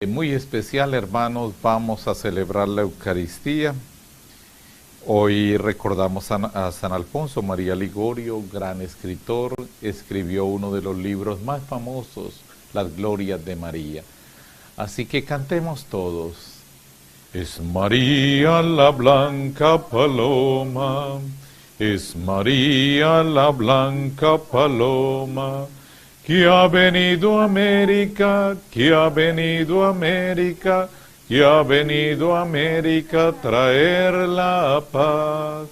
Muy especial, hermanos, vamos a celebrar la Eucaristía. Hoy recordamos a San Alfonso María Ligorio, gran escritor, escribió uno de los libros más famosos, Las Glorias de María. Así que cantemos todos. Es María la blanca paloma, es María la blanca paloma, que ha venido a América, que ha venido a América, que ha venido a América a traer la paz.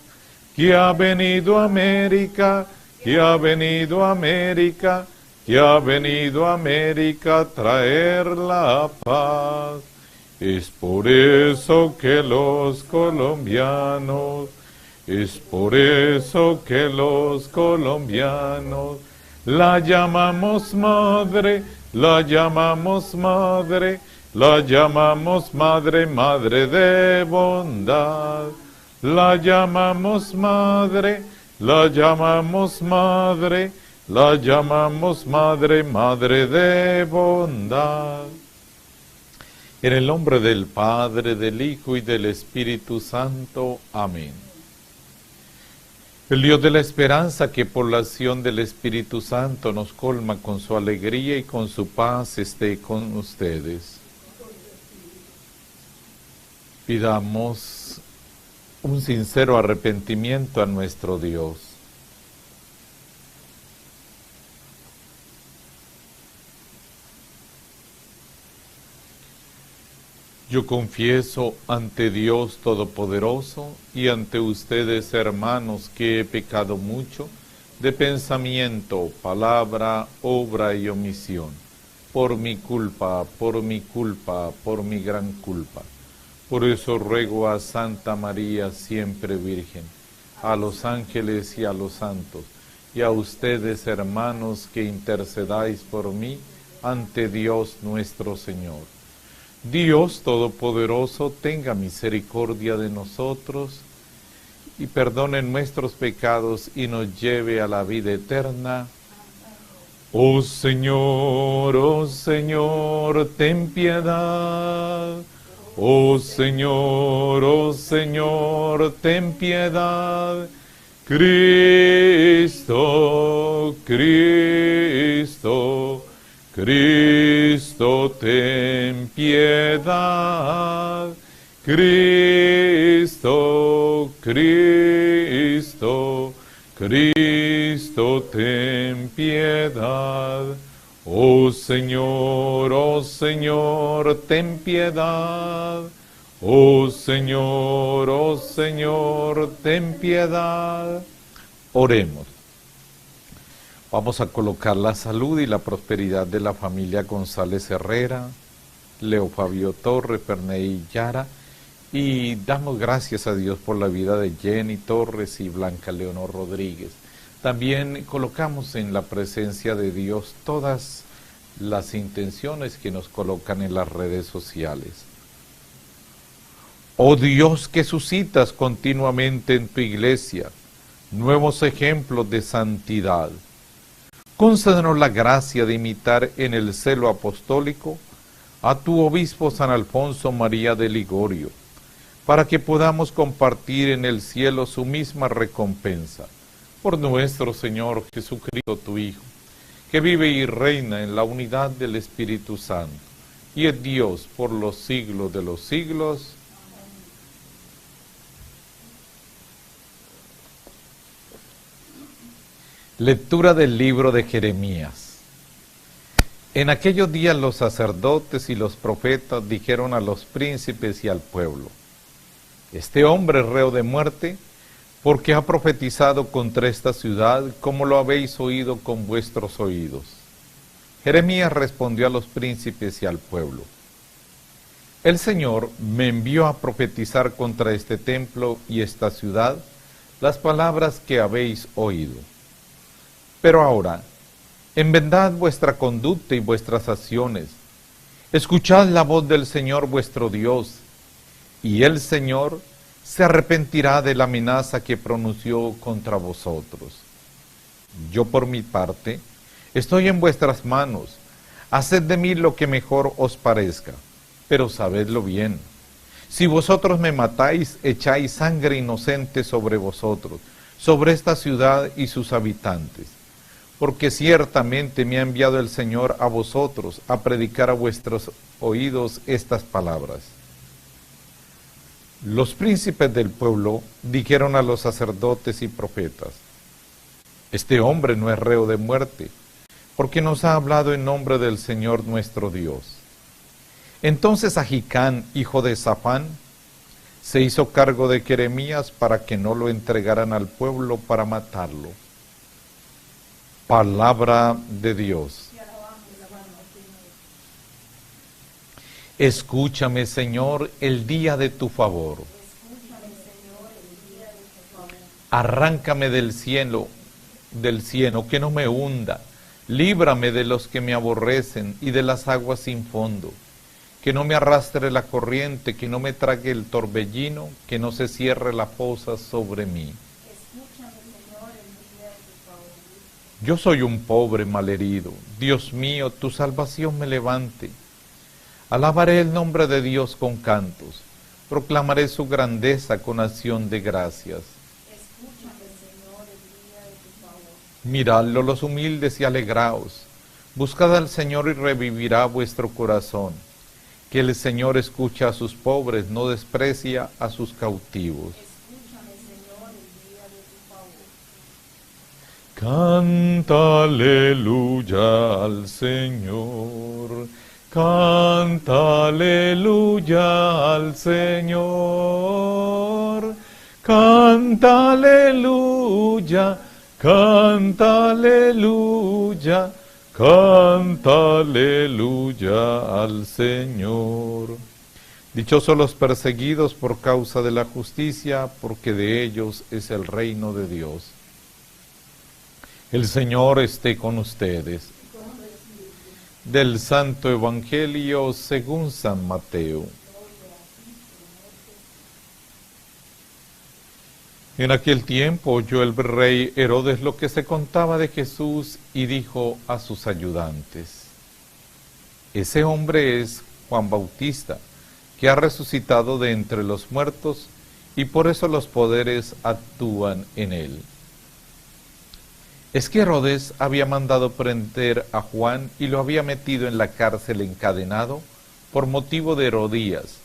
Que ha venido a América, que ha venido a América, que ha venido a América a traer la paz. Es por eso que los colombianos, es por eso que los colombianos la llamamos madre, la llamamos madre, la llamamos madre, madre de bondad. La llamamos madre, la llamamos madre, la llamamos madre, madre de bondad. En el nombre del Padre, del Hijo y del Espíritu Santo. Amén. El Dios de la esperanza, que por la acción del Espíritu Santo nos colma con su alegría y con su paz, esté con ustedes. Pidamos un sincero arrepentimiento a nuestro Dios. Yo confieso ante Dios Todopoderoso y ante ustedes, hermanos, que he pecado mucho de pensamiento, palabra, obra y omisión, por mi culpa, por mi culpa, por mi gran culpa. Por eso ruego a Santa María, siempre Virgen, a los ángeles y a los santos, y a ustedes, hermanos, que intercedáis por mí ante Dios nuestro Señor. Dios Todopoderoso, tenga misericordia de nosotros y perdone nuestros pecados y nos lleve a la vida eterna. Oh Señor, ten piedad. Oh Señor, ten piedad. Cristo, Cristo, Cristo, ten piedad. Cristo, Cristo, Cristo, ten piedad. Oh Señor, ten piedad. Oh Señor, ten piedad. Oremos. Vamos a colocar la salud y la prosperidad de la familia González Herrera, Leo Fabio Torres, Perney Yara, y damos gracias a Dios por la vida de Jenny Torres y Blanca Leonor Rodríguez. También colocamos en la presencia de Dios todas las intenciones que nos colocan en las redes sociales. Oh Dios, que suscitas continuamente en tu iglesia nuevos ejemplos de santidad, concédenos la gracia de imitar en el celo apostólico a tu obispo San Alfonso María de Ligorio, para que podamos compartir en el cielo su misma recompensa. Por nuestro Señor Jesucristo, tu Hijo, que vive y reina en la unidad del Espíritu Santo, y es Dios por los siglos de los siglos. Lectura del libro de Jeremías. En aquellos días los sacerdotes y los profetas dijeron a los príncipes y al pueblo: este hombre es reo de muerte, porque ha profetizado contra esta ciudad, como lo habéis oído con vuestros oídos. Jeremías respondió a los príncipes y al pueblo: el Señor me envió a profetizar contra este templo y esta ciudad las palabras que habéis oído. Pero ahora, enmendad vuestra conducta y vuestras acciones. Escuchad la voz del Señor vuestro Dios, y el Señor se arrepentirá de la amenaza que pronunció contra vosotros. Yo por mi parte estoy en vuestras manos, haced de mí lo que mejor os parezca. pero sabedlo bien. Si vosotros me matáis, echáis sangre inocente sobre vosotros, sobre esta ciudad y sus habitantes. Porque ciertamente me ha enviado el Señor a vosotros a predicar a vuestros oídos estas palabras. Los príncipes del pueblo dijeron a los sacerdotes y profetas: este hombre no es reo de muerte, porque nos ha hablado en nombre del Señor nuestro Dios. Entonces Ahicam, hijo de Safán, se hizo cargo de Jeremías para que no lo entregaran al pueblo para matarlo. Palabra de Dios. Escúchame, Señor, el día de tu favor. Arráncame del cielo, que no me hunda. Líbrame de los que me aborrecen y de las aguas sin fondo. Que no me arrastre la corriente, que no me trague el torbellino, que no se cierre la fosa sobre mí. Escúchame, Señor, el día de tu favor. Yo soy un pobre malherido. Dios mío, tu salvación me levante. Alabaré el nombre de Dios con cantos. Proclamaré su grandeza con acción de gracias. Escúchame, Señor, el día de tu favor. Miradlo los humildes y alegraos. Buscad al Señor y revivirá vuestro corazón. Que el Señor escucha a sus pobres, no desprecia a sus cautivos. Escúchame, Señor, el día de tu favor. Canta aleluya al Señor. Canta aleluya al Señor. Canta aleluya. Canta aleluya. Canta aleluya al Señor. Dichosos los perseguidos por causa de la justicia, porque de ellos es el reino de Dios. El Señor esté con ustedes. Del Santo Evangelio según San Mateo. En aquel tiempo oyó el rey Herodes lo que se contaba de Jesús y dijo a sus ayudantes: ese hombre es Juan Bautista, que ha resucitado de entre los muertos, y por eso los poderes actúan en él. Es que Herodes había mandado prender a Juan y lo había metido en la cárcel encadenado por motivo de Herodías,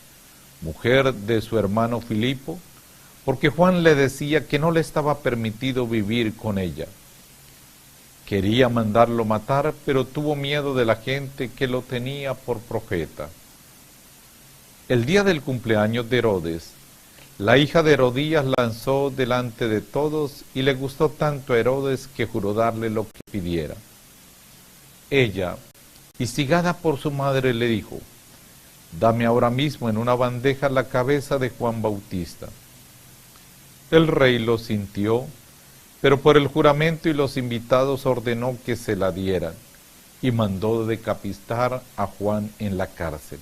mujer de su hermano Filipo, porque Juan le decía que no le estaba permitido vivir con ella. Quería mandarlo matar, pero tuvo miedo de la gente que lo tenía por profeta. El día del cumpleaños de Herodes, la hija de Herodías lanzó delante de todos y le gustó tanto a Herodes que juró darle lo que pidiera. Ella, instigada por su madre, le dijo: dame ahora mismo en una bandeja la cabeza de Juan Bautista. El rey lo sintió, pero por el juramento y los invitados ordenó que se la dieran y mandó decapitar a Juan en la cárcel.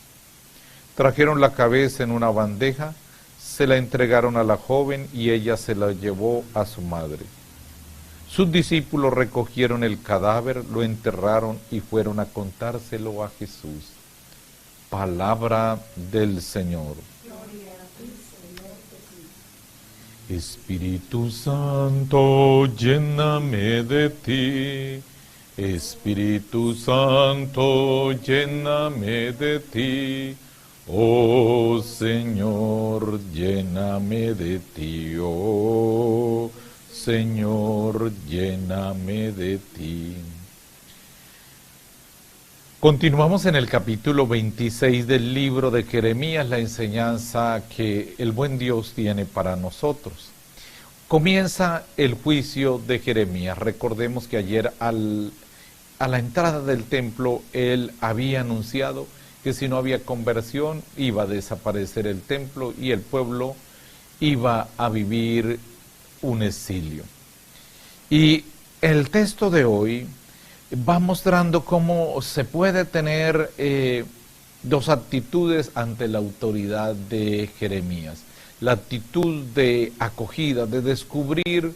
Trajeron la cabeza en una bandeja, se la entregaron a la joven y ella se la llevó a su madre. Sus discípulos recogieron el cadáver, lo enterraron y fueron a contárselo a Jesús. Palabra del Señor. Espíritu Santo, lléname de ti. Espíritu Santo, lléname de ti. Oh Señor, lléname de ti. Oh Señor, lléname de ti. Continuamos en el capítulo 26 del libro de Jeremías, la enseñanza que el buen Dios tiene para nosotros. Comienza el juicio de Jeremías. Recordemos que ayer a la entrada del templo él había anunciado que si no había conversión iba a desaparecer el templo y el pueblo iba a vivir un exilio. Y el texto de hoy va mostrando cómo se puede tener dos actitudes ante la autoridad de Jeremías. La actitud de acogida, de descubrir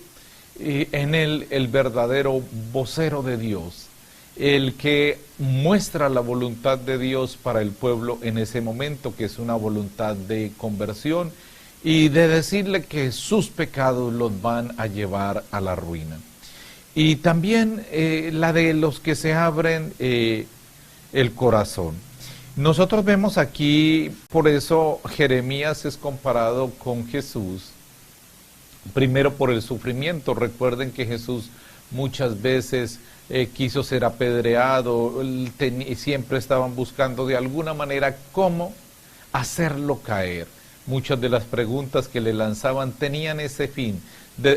en él el verdadero vocero de Dios, el que muestra la voluntad de Dios para el pueblo en ese momento, que es una voluntad de conversión y de decirle que sus pecados los van a llevar a la ruina. Y también la de los que se abren el corazón. Nosotros vemos aquí, por eso Jeremías es comparado con Jesús, primero por el sufrimiento. Recuerden que Jesús muchas veces quiso ser apedreado, siempre estaban buscando de alguna manera cómo hacerlo caer. Muchas de las preguntas que le lanzaban tenían ese fin,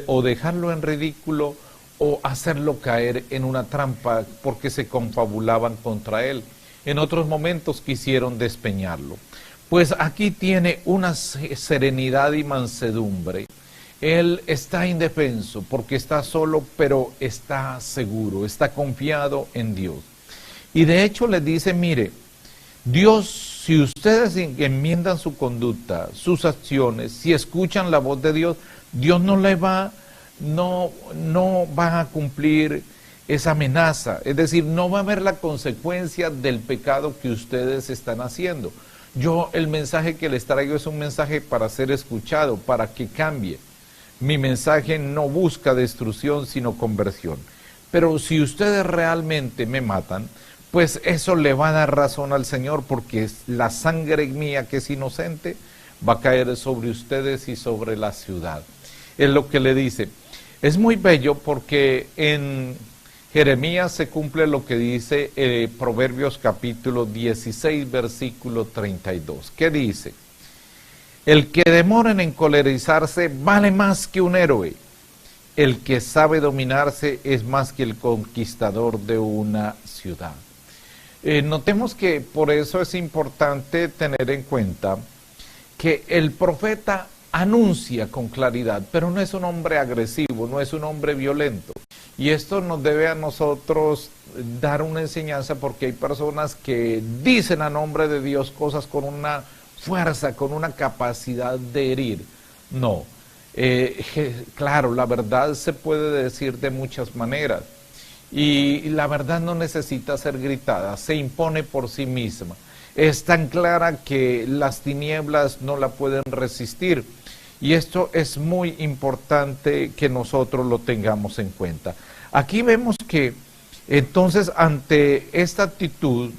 o dejarlo en ridículo o hacerlo caer en una trampa porque se confabulaban contra él. En otros momentos quisieron despeñarlo. Pues aquí tiene una serenidad y mansedumbre. Él está indefenso porque está solo, pero está seguro, está confiado en Dios. Y de hecho le dice, mire, Dios, si ustedes enmiendan su conducta, sus acciones, si escuchan la voz de Dios, Dios no va a cumplir esa amenaza. Es decir, no va a haber la consecuencia del pecado que ustedes están haciendo. El mensaje que les traigo es un mensaje para ser escuchado, para que cambie. Mi mensaje no busca destrucción, sino conversión. Pero si ustedes realmente me matan, pues eso le va a dar razón al Señor, porque la sangre mía, que es inocente, va a caer sobre ustedes y sobre la ciudad. Es lo que le dice. Es muy bello porque en Jeremías se cumple lo que dice Proverbios capítulo 16, versículo 32. ¿Qué dice? El que demora en encolerizarse vale más que un héroe. El que sabe dominarse es más que el conquistador de una ciudad. Notemos que por eso es importante tener en cuenta que el profeta anuncia con claridad, pero no es un hombre agresivo, no es un hombre violento. Y esto nos debe a nosotros dar una enseñanza, porque hay personas que dicen a nombre de Dios cosas con una fuerza, con una capacidad de herir. No, claro, la verdad se puede decir de muchas maneras y la verdad no necesita ser gritada, se impone por sí misma. Es tan clara que las tinieblas no la pueden resistir. Y esto es muy importante que nosotros lo tengamos en cuenta. Aquí vemos que entonces ante esta actitud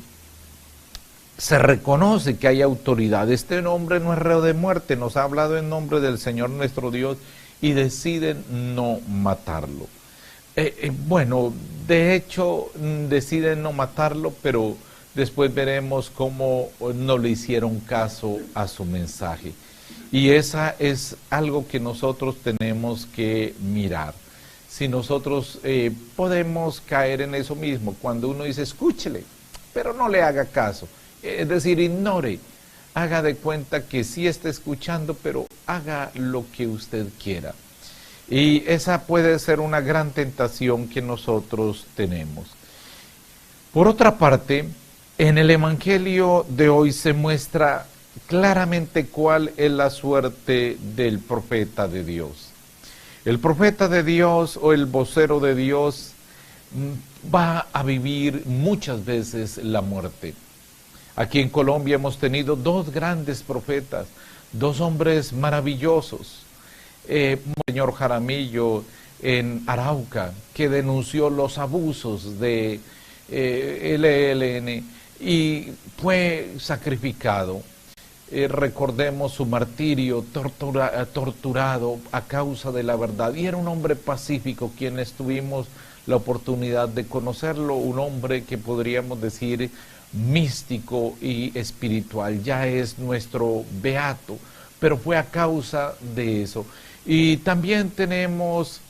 se reconoce que hay autoridad. Este hombre no es reo de muerte, nos ha hablado en nombre del Señor nuestro Dios y deciden no matarlo. Bueno, de hecho deciden no matarlo, pero después veremos cómo no le hicieron caso a su mensaje. Y esa es algo que nosotros tenemos que mirar. Si nosotros podemos caer en eso mismo, cuando uno dice escúchele, pero no le haga caso. Es decir, ignore, haga de cuenta que sí está escuchando, pero haga lo que usted quiera. Y esa puede ser una gran tentación que nosotros tenemos. Por otra parte, en el Evangelio de hoy se muestra claramente cuál es la suerte del profeta de Dios. El profeta de Dios o el vocero de Dios va a vivir muchas veces la muerte. Aquí en Colombia hemos tenido dos grandes profetas, dos hombres maravillosos. Monseñor Jaramillo en Arauca, que denunció los abusos de el ELN y fue sacrificado. Recordemos su martirio, torturado a causa de la verdad. Y era un hombre pacífico, quienes tuvimos la oportunidad de conocerlo, un hombre que podríamos decir místico y espiritual, ya es nuestro beato, pero fue a causa de eso. Y también tenemos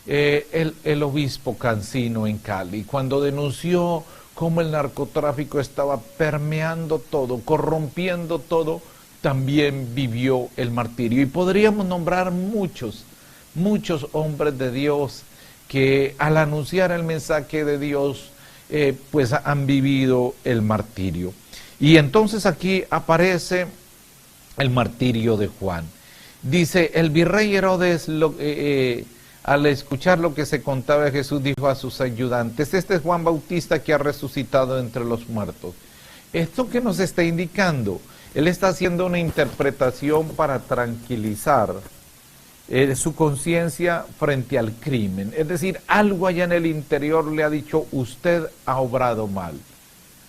el obispo Cancino en Cali, cuando denunció cómo el narcotráfico estaba permeando todo, corrompiendo todo, también vivió el martirio. Y podríamos nombrar muchos hombres de Dios que al anunciar el mensaje de Dios, pues han vivido el martirio. Y entonces aquí aparece el martirio de Juan. Dice, el virrey Herodes al escuchar lo que se contaba de Jesús, dijo a sus ayudantes: este es Juan Bautista que ha resucitado entre los muertos. ¿Esto qué nos está indicando? Él está haciendo una interpretación para tranquilizar su conciencia frente al crimen. Es decir, algo allá en el interior le ha dicho: usted ha obrado mal.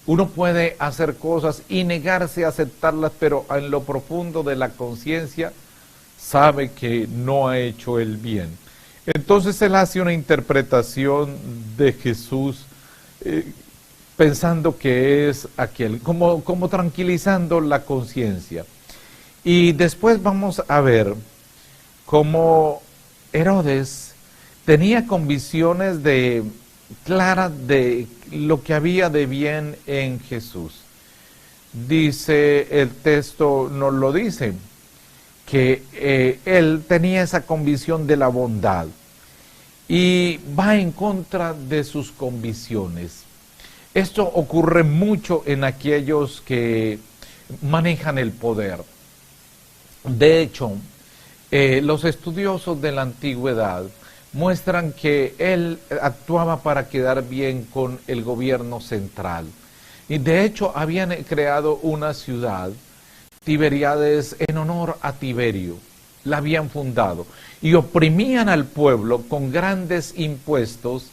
Uno puede hacer cosas y negarse a aceptarlas, pero en lo profundo de la conciencia sabe que no ha hecho el bien. Entonces él hace una interpretación de Jesús pensando que es aquel, como tranquilizando la conciencia. Y después vamos a ver cómo Herodes tenía convicciones claras de lo que había de bien en Jesús. Dice el texto, nos lo dice, que él tenía esa convicción de la bondad y va en contra de sus convicciones. Esto ocurre mucho en aquellos que manejan el poder. De hecho, los estudiosos de la antigüedad muestran que él actuaba para quedar bien con el gobierno central. Y de hecho habían creado una ciudad, Tiberíades, en honor a Tiberio. La habían fundado y oprimían al pueblo con grandes impuestos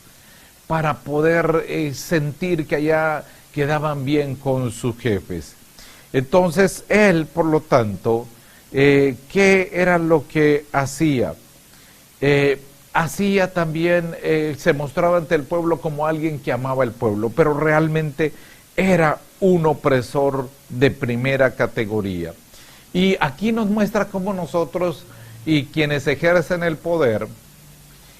para poder sentir que allá quedaban bien con sus jefes. Entonces él, por lo tanto, ¿qué era lo que hacía? Hacía también, se mostraba ante el pueblo como alguien que amaba al pueblo, pero realmente era un opresor de primera categoría. Y aquí nos muestra cómo nosotros y quienes ejercen el poder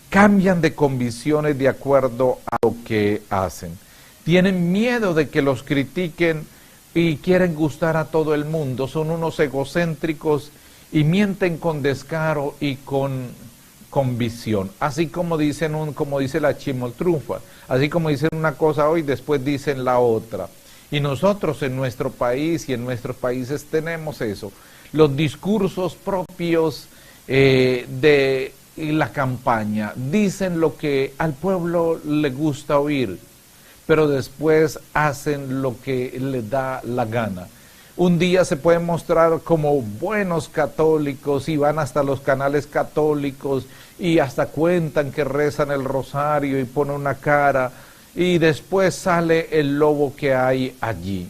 cambian de convicciones de acuerdo a lo que hacen. Tienen miedo de que los critiquen y quieren gustar a todo el mundo. Son unos egocéntricos y mienten con descaro y con convicción. Así como dicen como dice la chimoltrufia, así como dicen una cosa hoy, después dicen la otra. Y nosotros en nuestro país y en nuestros países tenemos eso. Los discursos propios de la campaña dicen lo que al pueblo le gusta oír, pero después hacen lo que les da la gana. Un día se pueden mostrar como buenos católicos y van hasta los canales católicos y hasta cuentan que rezan el rosario y ponen una cara, y después sale el lobo que hay allí.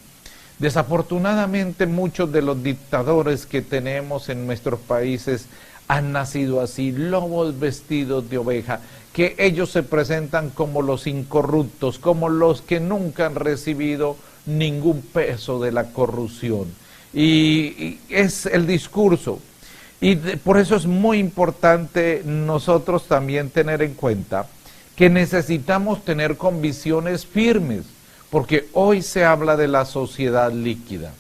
Desafortunadamente muchos de los dictadores que tenemos en nuestros países han nacido así, lobos vestidos de oveja, que ellos se presentan como los incorruptos, como los que nunca han recibido ningún peso de la corrupción. Y es el discurso. Y por eso es muy importante nosotros también tener en cuenta que necesitamos tener convicciones firmes, porque hoy se habla de la sociedad líquida.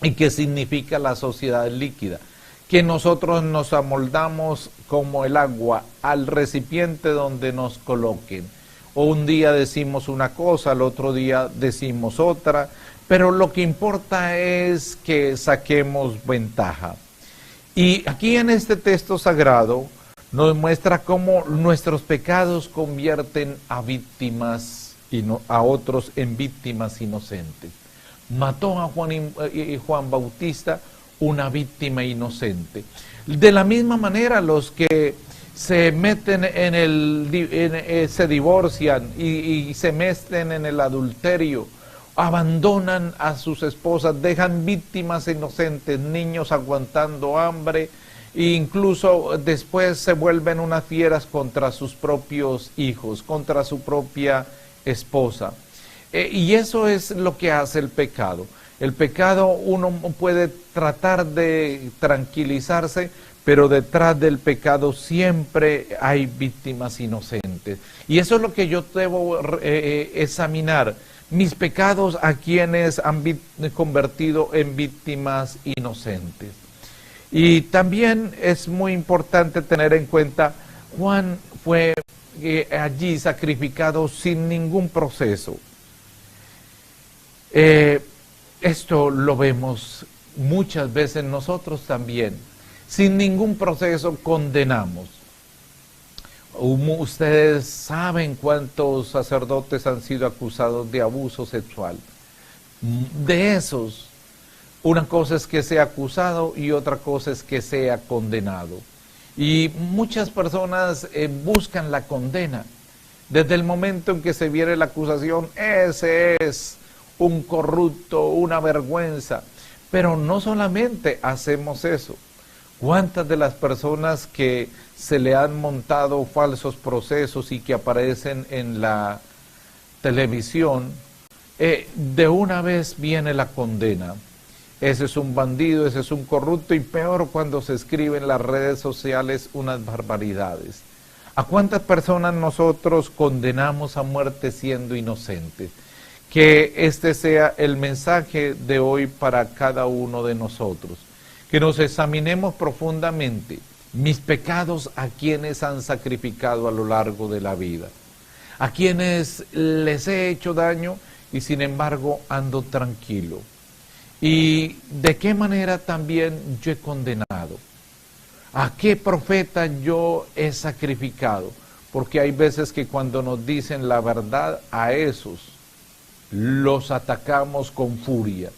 ¿Y qué significa la sociedad líquida? Que nosotros nos amoldamos como el agua al recipiente donde nos coloquen. O un día decimos una cosa, al otro día decimos otra, pero lo que importa es que saquemos ventaja. Y aquí en este texto sagrado nos muestra cómo nuestros pecados convierten a víctimas y a otros en víctimas inocentes. Mató a Juan Bautista, una víctima inocente. De la misma manera, los que se meten se divorcian y se meten en el adulterio, abandonan a sus esposas, dejan víctimas inocentes, niños aguantando hambre, e incluso después se vuelven unas fieras contra sus propios hijos, contra su propia esposa. Y eso es lo que hace el pecado. El pecado, uno puede tratar de tranquilizarse, pero detrás del pecado siempre hay víctimas inocentes. Y eso es lo que yo debo examinar. Mis pecados, a quienes han convertido en víctimas inocentes. Y también es muy importante tener en cuenta, Juan fue allí sacrificado sin ningún proceso. Esto lo vemos muchas veces nosotros también. Sin ningún proceso condenamos. Ustedes saben cuántos sacerdotes han sido acusados de abuso sexual. De esos, una cosa es que sea acusado y otra cosa es que sea condenado. Y muchas personas buscan la condena. Desde el momento en que se viene la acusación, ese es un corrupto, una vergüenza. Pero no solamente hacemos eso. ¿Cuántas de las personas que se le han montado falsos procesos y que aparecen en la televisión, de una vez viene la condena? Ese es un bandido, ese es un corrupto, y peor cuando se escribe en las redes sociales unas barbaridades. ¿A cuántas personas nosotros condenamos a muerte siendo inocentes? Que este sea el mensaje de hoy para cada uno de nosotros. Que nos examinemos profundamente mis pecados, a quienes han sacrificado a lo largo de la vida, a quienes les he hecho daño y sin embargo ando tranquilo. Y de qué manera también yo he condenado, a qué profeta yo he sacrificado, porque hay veces que cuando nos dicen la verdad, a esos los atacamos con furia,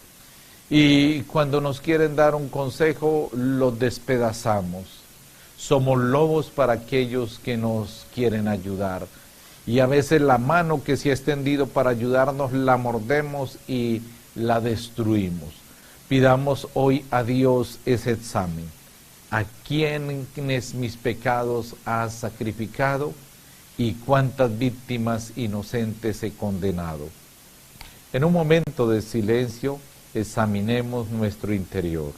y cuando nos quieren dar un consejo los despedazamos. Somos lobos para aquellos que nos quieren ayudar, y a veces la mano que se ha extendido para ayudarnos la mordemos y la destruimos. Pidamos hoy a Dios ese examen. ¿A quiénes mis pecados has sacrificado y cuántas víctimas inocentes he condenado? En un momento de silencio, examinemos nuestro interior.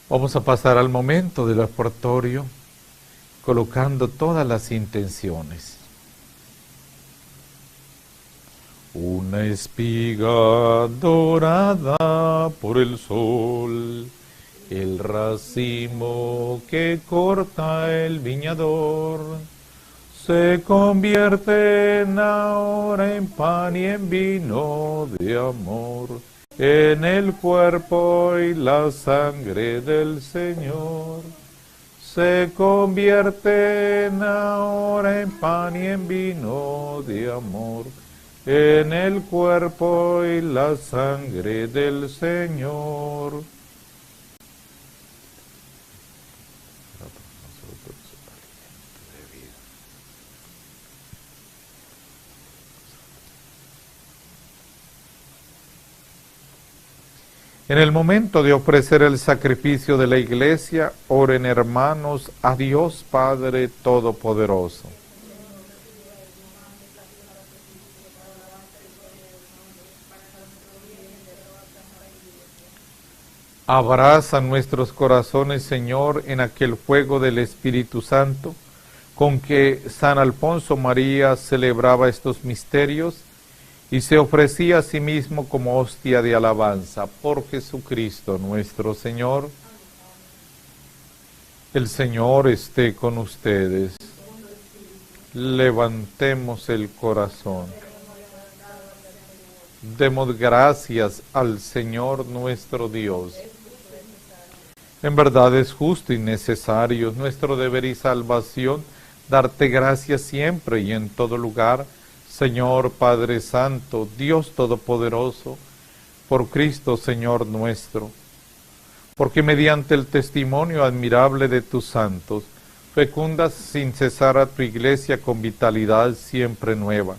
Vamos a pasar al momento del ofertorio, colocando todas las intenciones. Una espiga dorada por el sol, el racimo que corta el viñador, se convierten ahora en pan y en vino de amor, en el cuerpo y la sangre del Señor. Se convierten ahora en pan y en vino de amor, en el cuerpo y la sangre del Señor. En el momento de ofrecer el sacrificio de la iglesia, oren hermanos a Dios Padre Todopoderoso. Abraza nuestros corazones, Señor, en aquel fuego del Espíritu Santo, con que San Alfonso María celebraba estos misterios y se ofrecía a sí mismo como hostia de alabanza. Por Jesucristo nuestro Señor. El Señor esté con ustedes. Levantemos el corazón. Demos gracias al Señor nuestro Dios. En verdad es justo y necesario, nuestro deber y salvación, darte gracias siempre y en todo lugar, Señor Padre Santo, Dios Todopoderoso, por Cristo Señor nuestro, porque mediante el testimonio admirable de tus santos, fecundas sin cesar a tu iglesia con vitalidad siempre nueva,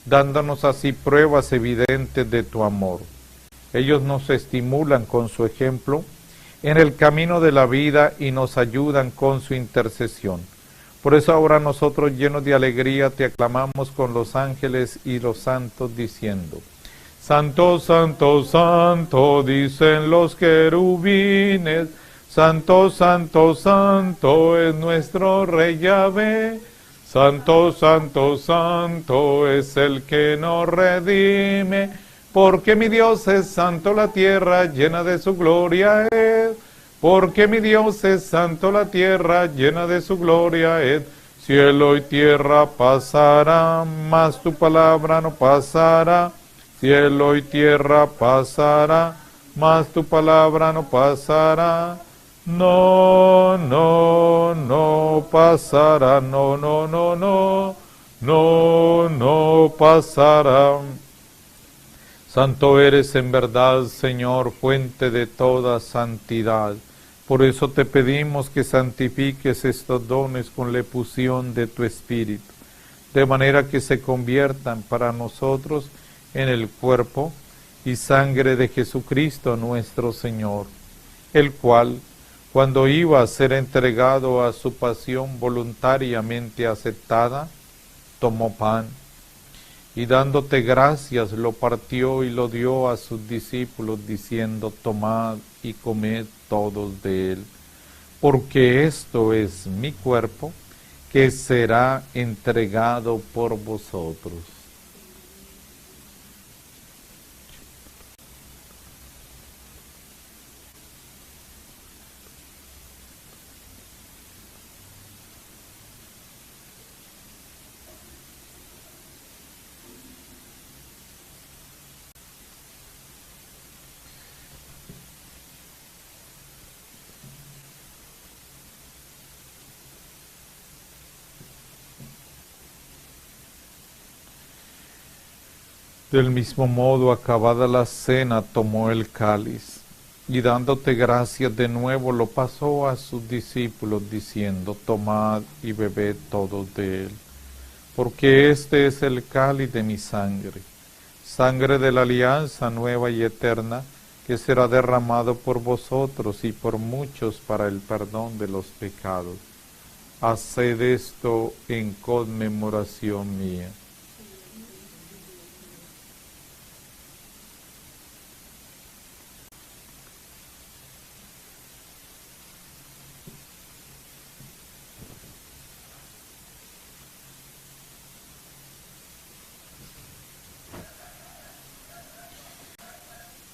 dándonos así pruebas evidentes de tu amor. Ellos nos estimulan con su ejemplo en el camino de la vida y nos ayudan con su intercesión. Por eso ahora nosotros, llenos de alegría, te aclamamos con los ángeles y los santos, diciendo: Santo, santo, santo, dicen los querubines, santo, santo, santo es nuestro Rey Yahvé. Santo, santo, santo es el que nos redime, porque mi Dios es santo, la tierra llena de su gloria es. Porque mi Dios es santo, la tierra llena de su gloria es. Cielo y tierra pasarán, mas tu palabra no pasará. Cielo y tierra pasará, mas tu palabra no pasará. No, no, no pasará, no, no, no, no, no, no pasará. Santo eres en verdad, Señor, fuente de toda santidad. Por eso te pedimos que santifiques estos dones con la efusión de tu Espíritu, de manera que se conviertan para nosotros en el cuerpo y sangre de Jesucristo nuestro Señor, el cual, cuando iba a ser entregado a su pasión voluntariamente aceptada, tomó pan y dándote gracias lo partió y lo dio a sus discípulos diciendo: tomad y comed todos de él, porque esto es mi cuerpo que será entregado por vosotros. Del mismo modo, acabada la cena, tomó el cáliz, y dándote gracias de nuevo, lo pasó a sus discípulos, diciendo: tomad y bebed todos de él, porque este es el cáliz de mi sangre, sangre de la alianza nueva y eterna, que será derramado por vosotros y por muchos para el perdón de los pecados. Haced esto en conmemoración mía.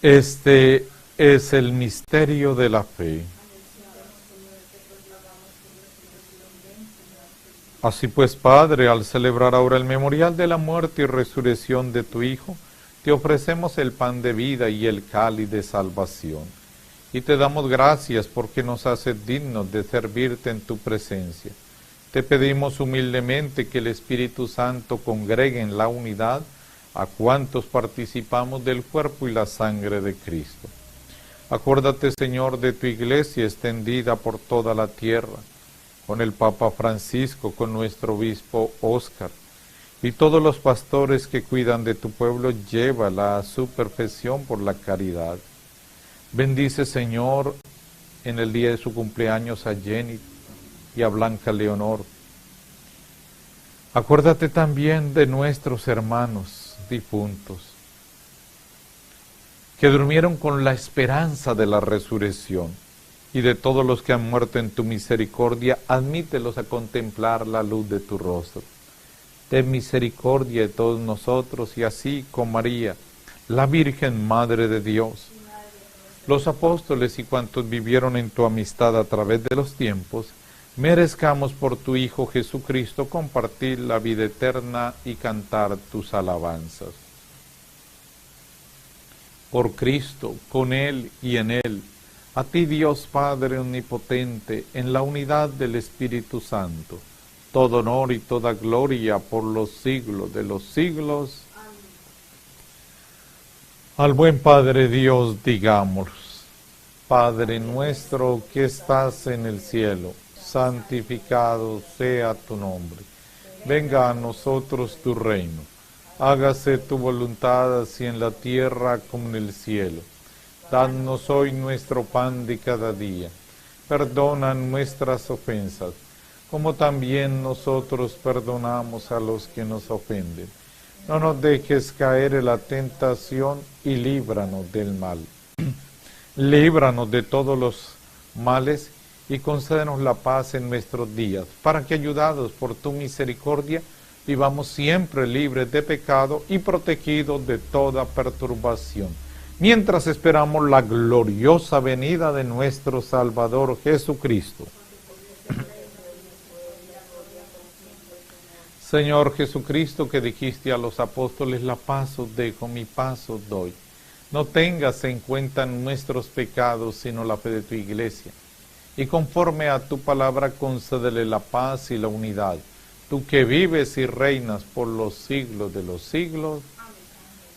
Este es el misterio de la fe. Así pues, Padre, al celebrar ahora el memorial de la muerte y resurrección de tu Hijo, te ofrecemos el pan de vida y el cáliz de salvación. Y te damos gracias porque nos haces dignos de servirte en tu presencia. Te pedimos humildemente que el Espíritu Santo congregue en la unidad a cuantos participamos del cuerpo y la sangre de Cristo. Acuérdate, Señor, de tu iglesia extendida por toda la tierra, con el Papa Francisco, con nuestro obispo Óscar, y todos los pastores que cuidan de tu pueblo, llévala a su perfección por la caridad. Bendice, Señor, en el día de su cumpleaños a Jenny y a Blanca Leonor. Acuérdate también de nuestros hermanos difuntos, que durmieron con la esperanza de la resurrección, y de todos los que han muerto en tu misericordia, admítelos a contemplar la luz de tu rostro. Ten misericordia de todos nosotros, y así con María, la Virgen Madre de Dios, los apóstoles y cuantos vivieron en tu amistad a través de los tiempos, merezcamos por tu Hijo Jesucristo compartir la vida eterna y cantar tus alabanzas. Por Cristo, con Él y en Él, a ti Dios Padre Omnipotente, en la unidad del Espíritu Santo, todo honor y toda gloria por los siglos de los siglos. Amén. Al buen Padre Dios digamos: Padre nuestro que estás en el cielo, santificado sea tu nombre. Venga a nosotros tu reino. Hágase tu voluntad así en la tierra como en el cielo. Danos hoy nuestro pan de cada día. Perdona nuestras ofensas, como también nosotros perdonamos a los que nos ofenden. No nos dejes caer en la tentación y líbranos del mal. Líbranos de todos los males y concédenos la paz en nuestros días, para que, ayudados por tu misericordia, vivamos siempre libres de pecado y protegidos de toda perturbación, mientras esperamos la gloriosa venida de nuestro Salvador Jesucristo. Señor Jesucristo, que dijiste a los apóstoles, la paz os dejo, mi paz os doy. No tengas en cuenta nuestros pecados, sino la fe de tu iglesia. Y conforme a tu palabra, concédele la paz y la unidad. Tú que vives y reinas por los siglos de los siglos,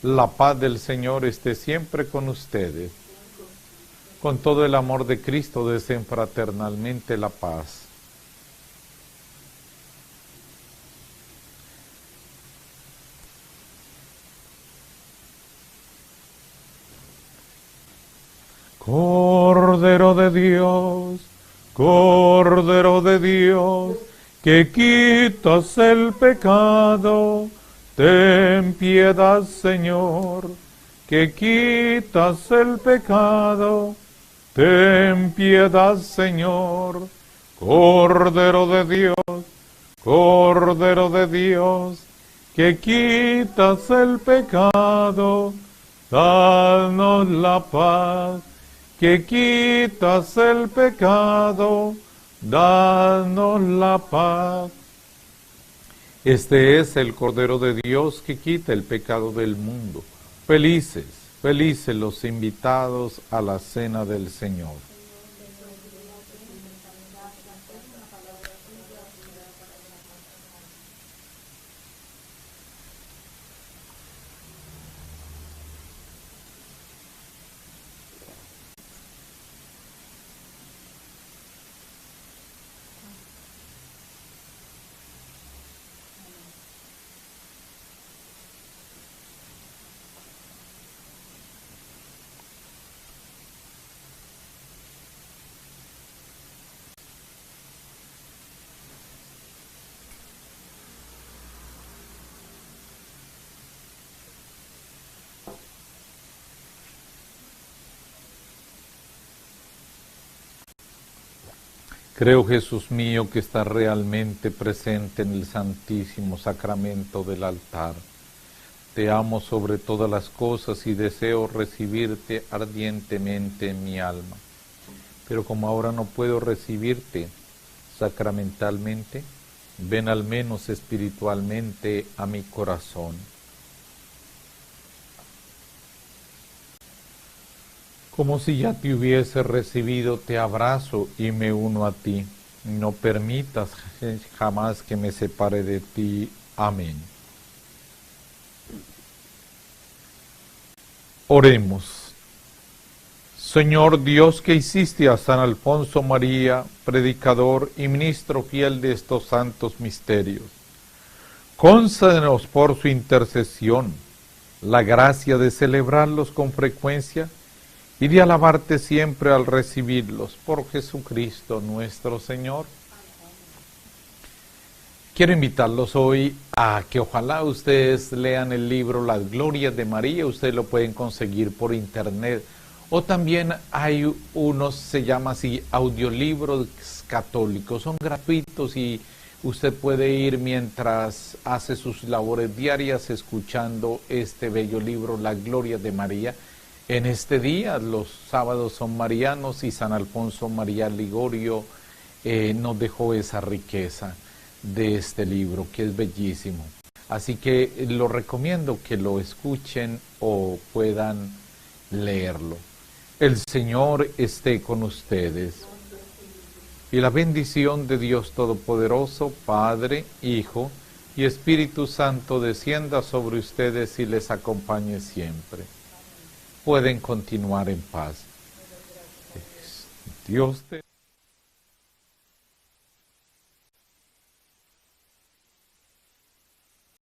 la paz del Señor esté siempre con ustedes. Con todo el amor de Cristo, deseen fraternalmente la paz. Cordero de Dios, que quitas el pecado, ten piedad, Señor, que quitas el pecado, ten piedad, Señor. Cordero de Dios, que quitas el pecado, danos la paz. Que quitas el pecado, danos la paz. Este es el Cordero de Dios que quita el pecado del mundo. Felices, felices los invitados a la cena del Señor. Creo, Jesús mío, que estás realmente presente en el Santísimo Sacramento del altar. Te amo sobre todas las cosas y deseo recibirte ardientemente en mi alma. Pero como ahora no puedo recibirte sacramentalmente, ven al menos espiritualmente a mi corazón. Como si ya te hubiese recibido, te abrazo y me uno a ti. No permitas jamás que me separe de ti. Amén. Oremos. Señor Dios, que hiciste a San Alfonso María, predicador y ministro fiel de estos santos misterios, concédenos por su intercesión la gracia de celebrarlos con frecuencia y de alabarte siempre al recibirlos, por Jesucristo nuestro Señor. Quiero invitarlos hoy a que ojalá ustedes lean el libro Las Glorias de María. Ustedes lo pueden conseguir por internet. O también hay unos, se llama así, audiolibros católicos. Son gratuitos y usted puede ir mientras hace sus labores diarias escuchando este bello libro, Las Glorias de María. En este día, los sábados son marianos y San Alfonso María Ligorio nos dejó esa riqueza de este libro, que es bellísimo. Así que lo recomiendo que lo escuchen o puedan leerlo. El Señor esté con ustedes. Y la bendición de Dios Todopoderoso, Padre, Hijo y Espíritu Santo descienda sobre ustedes y les acompañe siempre. Pueden continuar en paz. Dios te